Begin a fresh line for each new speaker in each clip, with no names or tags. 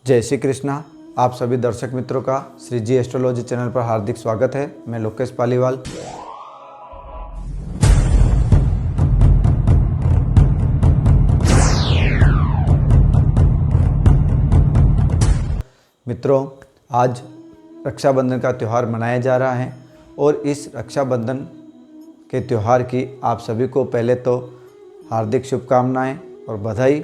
जय श्री कृष्णा। आप सभी दर्शक मित्रों का श्री जी एस्ट्रोलॉजी चैनल पर हार्दिक स्वागत है। मैं लोकेश पालीवाल। मित्रों, आज रक्षाबंधन का त्यौहार मनाया जा रहा है और इस रक्षाबंधन के त्यौहार की आप सभी को पहले तो हार्दिक शुभकामनाएं और बधाई।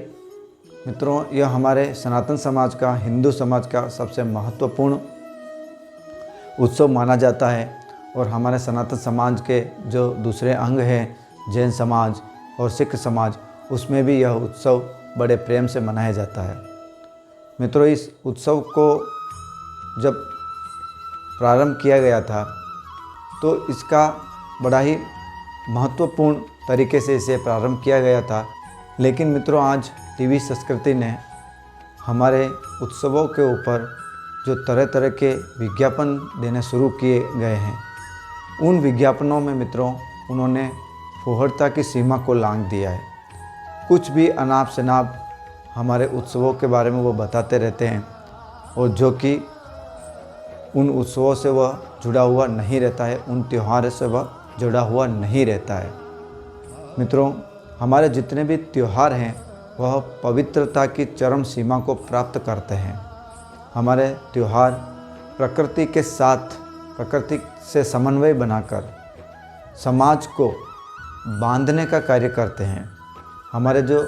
मित्रों, यह हमारे सनातन समाज का, हिंदू समाज का सबसे महत्वपूर्ण उत्सव माना जाता है और हमारे सनातन समाज के जो दूसरे अंग हैं, जैन समाज और सिख समाज, उसमें भी यह उत्सव बड़े प्रेम से मनाया जाता है। मित्रों, इस उत्सव को जब प्रारंभ किया गया था तो इसका बड़ा ही महत्वपूर्ण तरीके से इसे प्रारंभ किया गया था। लेकिन मित्रों, आज टीवी संस्कृति ने हमारे उत्सवों के ऊपर जो तरह तरह के विज्ञापन देने शुरू किए गए हैं, उन विज्ञापनों में मित्रों उन्होंने फुहरता की सीमा को लांघ दिया है। कुछ भी अनाप शनाप हमारे उत्सवों के बारे में वो बताते रहते हैं और जो कि उन उत्सवों से वह जुड़ा हुआ नहीं रहता है, उन त्योहारों से वह जुड़ा हुआ नहीं रहता है। मित्रों, हमारे जितने भी त्यौहार हैं वह पवित्रता की चरम सीमा को प्राप्त करते हैं। हमारे त्यौहार प्रकृति के साथ, प्रकृति से समन्वय बनाकर समाज को बांधने का कार्य करते हैं। हमारे जो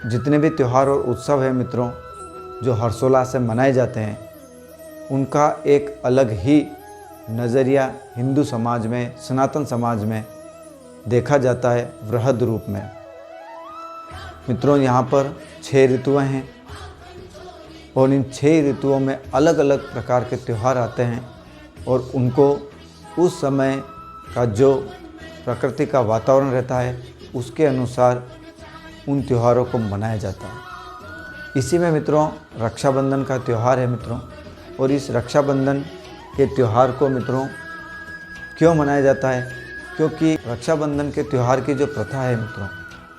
जितने भी त्यौहार और उत्सव हैं मित्रों, जो हर्षोल्लास से मनाए जाते हैं, उनका एक अलग ही नज़रिया हिंदू समाज में, सनातन समाज में देखा जाता है वृहद रूप में। मित्रों, यहाँ पर 6 ऋतुएँ हैं और इन 6 ऋतुओं में अलग अलग प्रकार के त्यौहार आते हैं और उनको उस समय का जो प्रकृति का वातावरण रहता है उसके अनुसार उन त्योहारों को मनाया जाता है। इसी में मित्रों रक्षाबंधन का त्यौहार है मित्रों। और इस रक्षाबंधन के त्यौहार को मित्रों क्यों मनाया जाता है? क्योंकि रक्षाबंधन के त्यौहार की जो प्रथा है मित्रों,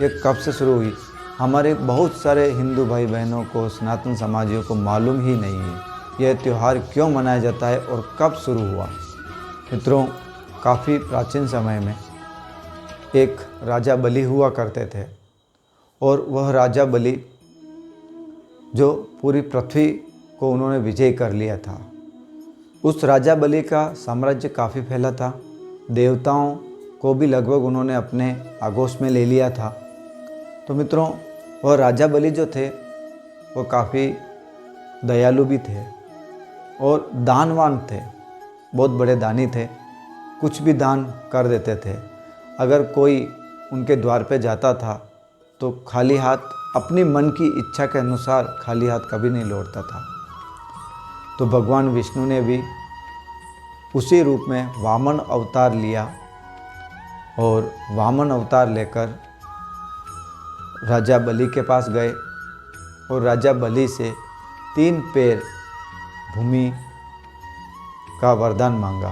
ये कब से शुरू हुई, हमारे बहुत सारे हिंदू भाई बहनों को, सनातन समाजियों को मालूम ही नहीं है यह त्यौहार क्यों मनाया जाता है और कब शुरू हुआ। मित्रों, काफ़ी प्राचीन समय में एक राजा बलि हुआ करते थे और वह राजा बलि जो पूरी पृथ्वी को उन्होंने विजय कर लिया था। उस राजा बलि का साम्राज्य काफ़ी फैला था। देवताओं को भी लगभग उन्होंने अपने आगोश में ले लिया था। तो मित्रों, वह राजा बलि जो थे वो काफ़ी दयालु भी थे और दानवान थे, बहुत बड़े दानी थे। कुछ भी दान कर देते थे। अगर कोई उनके द्वार पे जाता था तो खाली हाथ, अपनी मन की इच्छा के अनुसार खाली हाथ कभी नहीं लौटता था। तो भगवान विष्णु ने भी उसी रूप में वामन अवतार लिया और वामन अवतार लेकर राजा बलि के पास गए और राजा बलि से 3 पैर भूमि का वरदान मांगा।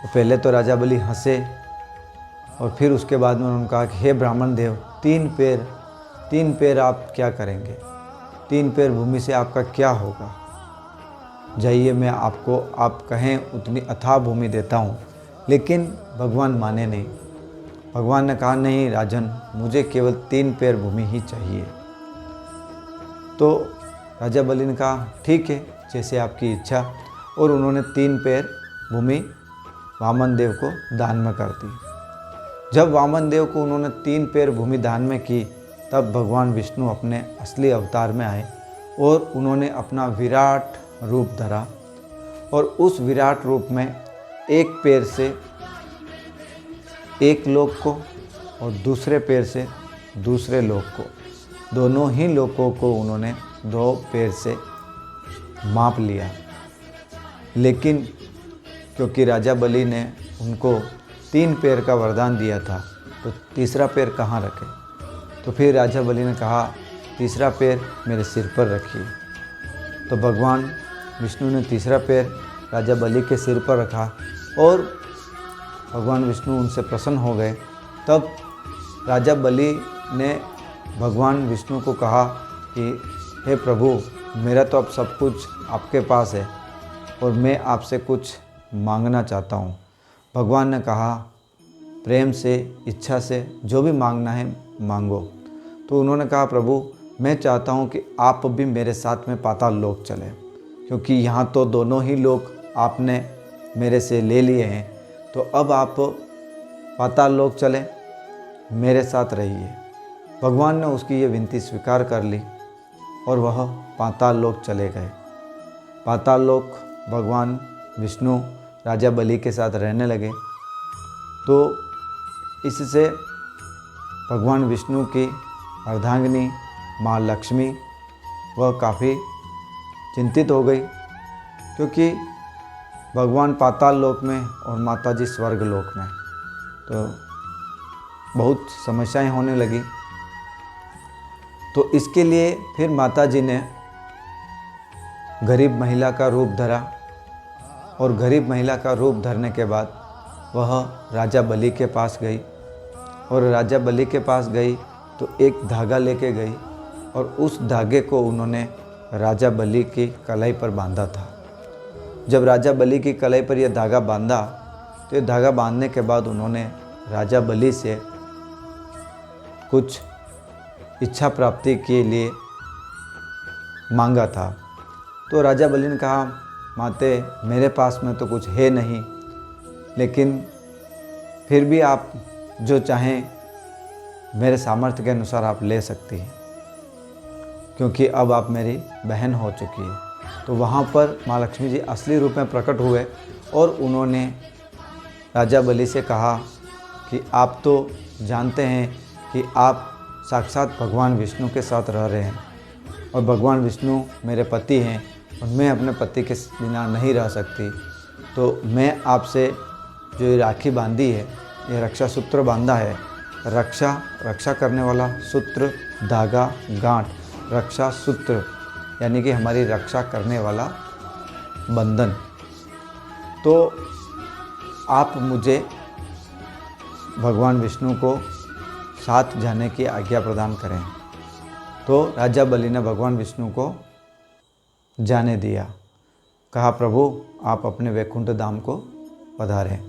तो पहले तो राजा बलि हंसे और फिर उसके बाद में उन्होंने कहा कि हे ब्राह्मण देव, 3 पैर आप क्या करेंगे? 3 पैर भूमि से आपका क्या होगा? जाइए, मैं आपको, आप कहें उतनी अथाह भूमि देता हूँ। लेकिन भगवान माने नहीं। भगवान ने कहा, नहीं राजन, मुझे केवल 3 पैर भूमि ही चाहिए। तो राजा बलि ने कहा, ठीक है, जैसे आपकी इच्छा। और उन्होंने 3 पैर भूमि वामन देव को दान में कर दी। जब वामन देव को उन्होंने 3 पैर भूमि दान में की, तब भगवान विष्णु अपने असली अवतार में आए और उन्होंने अपना विराट रूप धरा और उस विराट रूप में एक पैर से एक लोक को और दूसरे पैर से दूसरे लोक को, दोनों ही लोकों को उन्होंने 2 पैर से माप लिया। लेकिन क्योंकि राजा बलि ने उनको 3 पैर का वरदान दिया था, तो तीसरा पैर कहाँ रखे? तो फिर राजा बलि ने कहा, तीसरा पैर मेरे सिर पर रखिए। तो भगवान विष्णु ने तीसरा पैर राजा बलि के सिर पर रखा और भगवान विष्णु उनसे प्रसन्न हो गए। तब राजा बलि ने भगवान विष्णु को कहा कि हे प्रभु, मेरा तो अब सब कुछ आपके पास है और मैं आपसे कुछ मांगना चाहता हूँ। भगवान ने कहा, प्रेम से, इच्छा से जो भी मांगना है मांगो। तो उन्होंने कहा, प्रभु मैं चाहता हूँ कि आप भी मेरे साथ में पाताल लोक चलें, क्योंकि यहाँ तो दोनों ही लोक आपने मेरे से ले लिए हैं। तो अब आप पाताल लोक चलें, मेरे साथ रहिए। भगवान ने उसकी ये विनती स्वीकार कर ली और वह पाताल लोक चले गए। पाताल लोक भगवान विष्णु राजा बलि के साथ रहने लगे। तो इससे भगवान विष्णु की अर्धांगिनी माँ लक्ष्मी वह काफ़ी चिंतित हो गई, क्योंकि भगवान पाताल लोक में और माता जी स्वर्ग लोक में, तो बहुत समस्याएं होने लगी। तो इसके लिए फिर माता जी ने गरीब महिला का रूप धरा और गरीब महिला का रूप धरने के बाद वह राजा बलि के पास गई और राजा बलि के पास गई तो एक धागा लेके गई और उस धागे को उन्होंने राजा बलि की कलाई पर बांधा था। जब राजा बलि की कलाई पर यह धागा बांधा तो ये धागा बांधने के बाद उन्होंने राजा बलि से कुछ इच्छा प्राप्ति के लिए मांगा था। तो राजा बलि ने कहा, माते मेरे पास में तो कुछ है नहीं, लेकिन फिर भी आप जो चाहें मेरे सामर्थ्य के अनुसार आप ले सकती हैं, क्योंकि अब आप मेरी बहन हो चुकी है। तो वहाँ पर माँ लक्ष्मी जी असली रूप में प्रकट हुए और उन्होंने राजा बलि से कहा कि आप तो जानते हैं कि आप साक्षात भगवान विष्णु के साथ रह रहे हैं और भगवान विष्णु मेरे पति हैं और मैं अपने पति के बिना नहीं रह सकती। तो मैं आपसे जो ये राखी बांधी है, ये रक्षा सूत्र बांधा है, रक्षा करने वाला सूत्र, धागा, गांठ, रक्षा सूत्र यानी कि हमारी रक्षा करने वाला बंधन। तो आप मुझे भगवान विष्णु को साथ जाने की आज्ञा प्रदान करें। तो राजा बलि ने भगवान विष्णु को जाने दिया। कहा, प्रभु आप अपने वैकुंठ धाम को पधारें।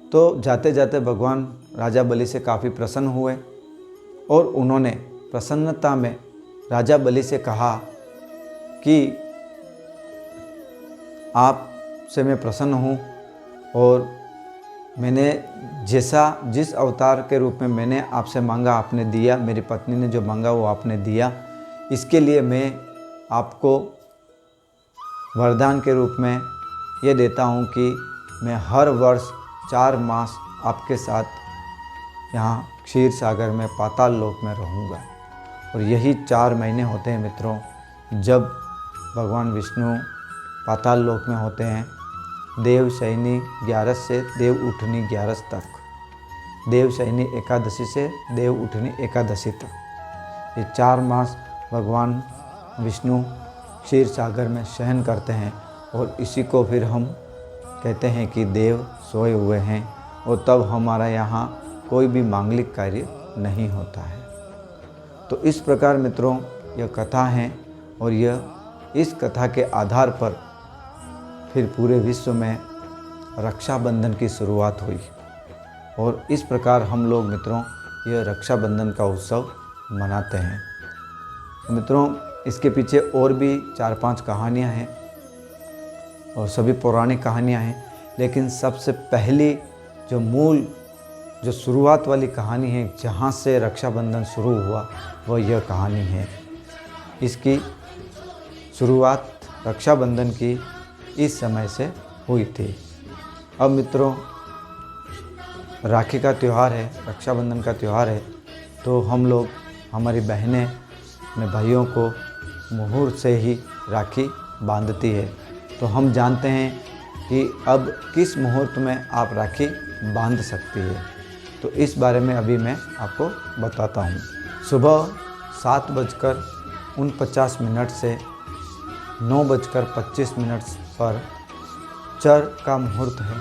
तो जाते जाते भगवान राजा बलि से काफ़ी प्रसन्न हुए और उन्होंने प्रसन्नता में राजा बलि से कहा कि आप से मैं प्रसन्न हूँ और मैंने जिस अवतार के रूप में मैंने आपसे मांगा आपने दिया, मेरी पत्नी ने जो मांगा वो आपने दिया। इसके लिए मैं आपको वरदान के रूप में ये देता हूँ कि मैं हर वर्ष 4 मास आपके साथ यहाँ क्षीर सागर में पाताल लोक में रहूँगा। और यही 4 महीने होते हैं मित्रों, जब भगवान विष्णु पाताल लोक में होते हैं। देव शयनी 11 से देव उठनी 11 तक, देव शयनी एकादशी से देव उठनी एकादशी तक, ये 4 मास भगवान विष्णु क्षीर सागर में शयन करते हैं। और इसी को फिर हम कहते हैं कि देव सोए हुए हैं और तब हमारा यहाँ कोई भी मांगलिक कार्य नहीं होता है। तो इस प्रकार मित्रों यह कथा है और इस कथा के आधार पर फिर पूरे विश्व में रक्षाबंधन की शुरुआत हुई और इस प्रकार हम लोग मित्रों यह रक्षाबंधन का उत्सव मनाते हैं। मित्रों इसके पीछे और भी 4-5 कहानियाँ हैं और सभी पौराणिक कहानियाँ हैं, लेकिन सबसे पहली जो शुरुआत वाली कहानी है, जहाँ से रक्षाबंधन शुरू हुआ, वह यह कहानी है। इसकी शुरुआत रक्षाबंधन की इस समय से हुई थी। अब मित्रों राखी का त्यौहार है, रक्षाबंधन का त्यौहार है, तो हम लोग, हमारी बहनें अपने भाइयों को मुहूर्त से ही राखी बांधती है। तो हम जानते हैं कि अब किस मुहूर्त में आप राखी बांध सकती है, तो इस बारे में अभी मैं आपको बताता हूँ। सुबह 7:49 से 9:25 पर चर का मुहूर्त है,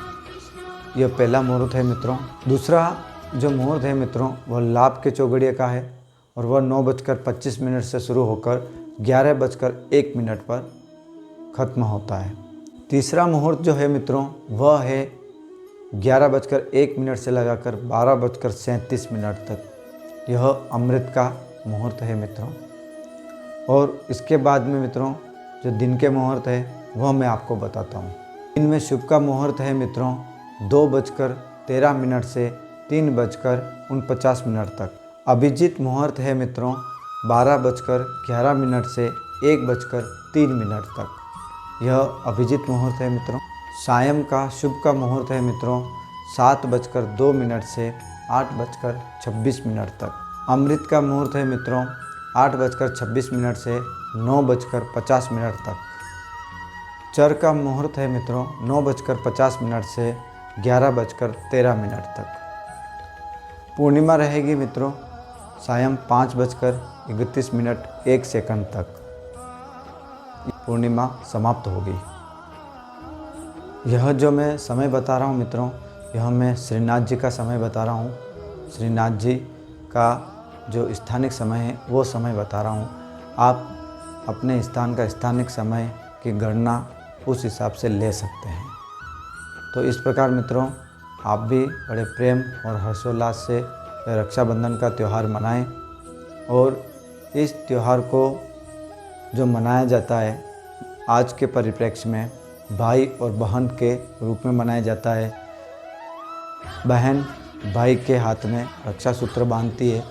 यह पहला मुहूर्त है मित्रों। दूसरा जो मुहूर्त है मित्रों वह लाभ के चौगड़िया का है और वह 9:25 से शुरू होकर 11:01 पर ख़त्म होता है। तीसरा मुहूर्त जो है मित्रों वह है 11:01 से लगाकर 12:37 तक। यह अमृत का मुहूर्त है मित्रों। और इसके बाद में मित्रों जो दिन के मुहूर्त है वह मैं आपको बताता हूँ। दिन में शुभ का मुहूर्त है मित्रों 2:13 से 3:49 तक। अभिजीत मुहूर्त है मित्रों 12:11 से 1:03 तक। यह अभिजीत मुहूर्त है मित्रों। सायं का शुभ का मुहूर्त है मित्रों 7:02 से 8:26 तक। अमृत का मुहूर्त है मित्रों 8:26 से 9:50 तक। चर का मुहूर्त है मित्रों 9:50 से 11:13 तक। पूर्णिमा रहेगी मित्रों सायं 5:31 तक। पूर्णिमा समाप्त हो गई। यह जो मैं समय बता रहा हूँ मित्रों यह मैं श्रीनाथ जी का समय बता रहा हूँ। श्रीनाथ जी का जो स्थानिक समय है वो समय बता रहा हूँ। आप अपने स्थान का स्थानिक समय की गणना उस हिसाब से ले सकते हैं। तो इस प्रकार मित्रों आप भी बड़े प्रेम और हर्षोल्लास से रक्षाबंधन का त्यौहार मनाएं। और इस त्यौहार को जो मनाया जाता है आज के परिप्रेक्ष्य में भाई और बहन के रूप में मनाया जाता है। बहन भाई के हाथ में रक्षा सूत्र बांधती है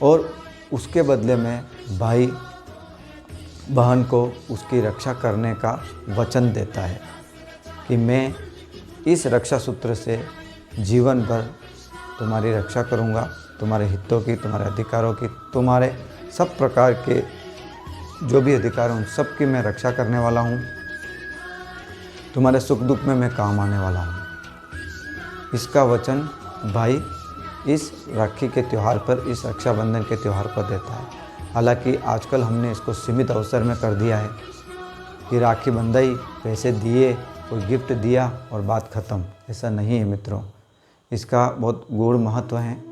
और उसके बदले में भाई बहन को उसकी रक्षा करने का वचन देता है कि मैं इस रक्षा सूत्र से जीवन भर तुम्हारी रक्षा करूंगा, तुम्हारे हितों की, तुम्हारे अधिकारों की, तुम्हारे सब प्रकार के जो भी अधिकार हैं उन सब की मैं रक्षा करने वाला हूँ। तुम्हारे सुख दुख में मैं काम आने वाला हूँ। इसका वचन भाई इस राखी के त्यौहार पर, इस रक्षाबंधन के त्यौहार पर देता है। हालांकि आजकल हमने इसको सीमित अवसर में कर दिया है कि राखी बंधाई, पैसे दिए, कोई गिफ्ट दिया और बात ख़त्म। ऐसा नहीं है मित्रों। इसका बहुत गूढ़ महत्व है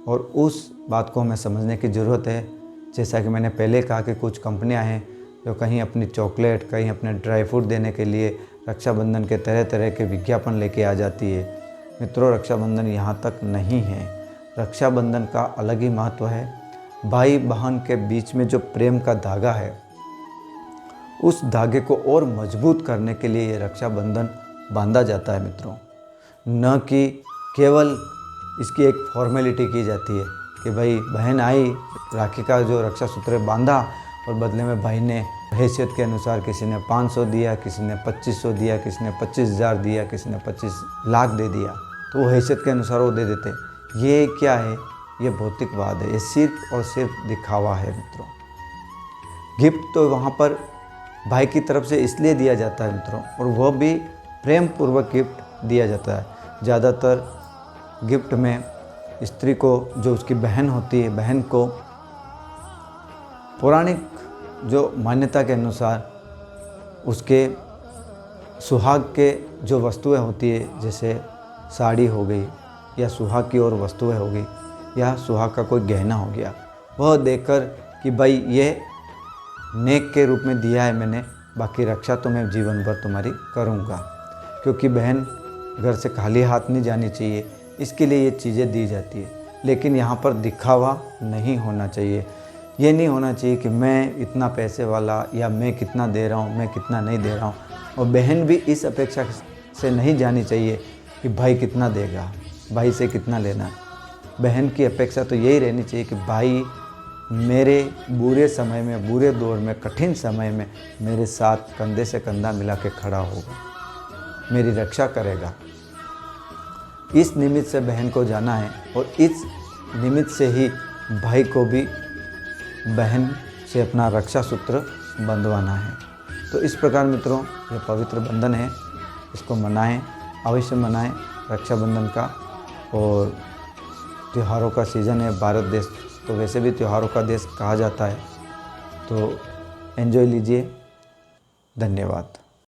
और उस बात को हमें समझने की ज़रूरत है। जैसा कि मैंने पहले कहा कि कुछ कंपनियां हैं जो कहीं अपनी चॉकलेट, कहीं अपने ड्राई फ्रूट देने के लिए रक्षाबंधन के तरह तरह के विज्ञापन लेके आ जाती है। मित्रों रक्षाबंधन यहाँ तक नहीं है। रक्षाबंधन का अलग ही महत्व है। भाई बहन के बीच में जो प्रेम का धागा है उस धागे को और मजबूत करने के लिए ये रक्षाबंधन बांधा जाता है मित्रों। न कि केवल इसकी एक फॉर्मेलिटी की जाती है कि भाई बहन आई, राखी का जो रक्षा सूत्र बांधा और बदले में भाई ने हैसियत के अनुसार किसी ने 500 दिया, किसी ने 2500 दिया, किसी ने 25,000 दिया, किसी ने 25 लाख दे दिया। तो वो हैसियत के अनुसार वो दे देते। ये क्या है? ये भौतिकवाद है। ये सिर्फ और सिर्फ दिखावा है मित्रों। गिफ्ट तो वहाँ पर भाई की तरफ से इसलिए दिया जाता है मित्रों, और वह भी प्रेम पूर्वक गिफ्ट दिया जाता है। ज़्यादातर गिफ्ट में स्त्री को, जो उसकी बहन होती है, बहन को पौराणिक जो मान्यता के अनुसार उसके सुहाग के जो वस्तुएं होती है, जैसे साड़ी हो गई या सुहाग की और वस्तुएं हो गई या सुहाग का कोई गहना हो गया, वह देकर कि भाई ये नेक के रूप में दिया है मैंने, बाकी रक्षा तो मैं जीवन भर तुम्हारी करूँगा। क्योंकि बहन घर से खाली हाथ नहीं जानी चाहिए, इसके लिए ये चीज़ें दी जाती है। लेकिन यहाँ पर दिखावा नहीं होना चाहिए। ये नहीं होना चाहिए कि मैं इतना पैसे वाला, या मैं कितना दे रहा हूँ, मैं कितना नहीं दे रहा हूँ। और बहन भी इस अपेक्षा से नहीं जानी चाहिए कि भाई कितना देगा, भाई से कितना लेना है। बहन की अपेक्षा तो यही रहनी चाहिए कि भाई मेरे बुरे समय में, बुरे दौर में, कठिन समय में मेरे साथ कंधे से कंधा मिला के खड़ा होगा, मेरी रक्षा करेगा। इस निमित्त से बहन को जाना है और इस निमित्त से ही भाई को भी बहन से अपना रक्षा सूत्र बंधवाना है। तो इस प्रकार मित्रों ये पवित्र बंधन है, इसको मनाएं, अवश्य मनाएं रक्षाबंधन का। और त्योहारों का सीज़न है। भारत देश तो वैसे भी त्योहारों का देश कहा जाता है। तो एंजॉय लीजिए। धन्यवाद।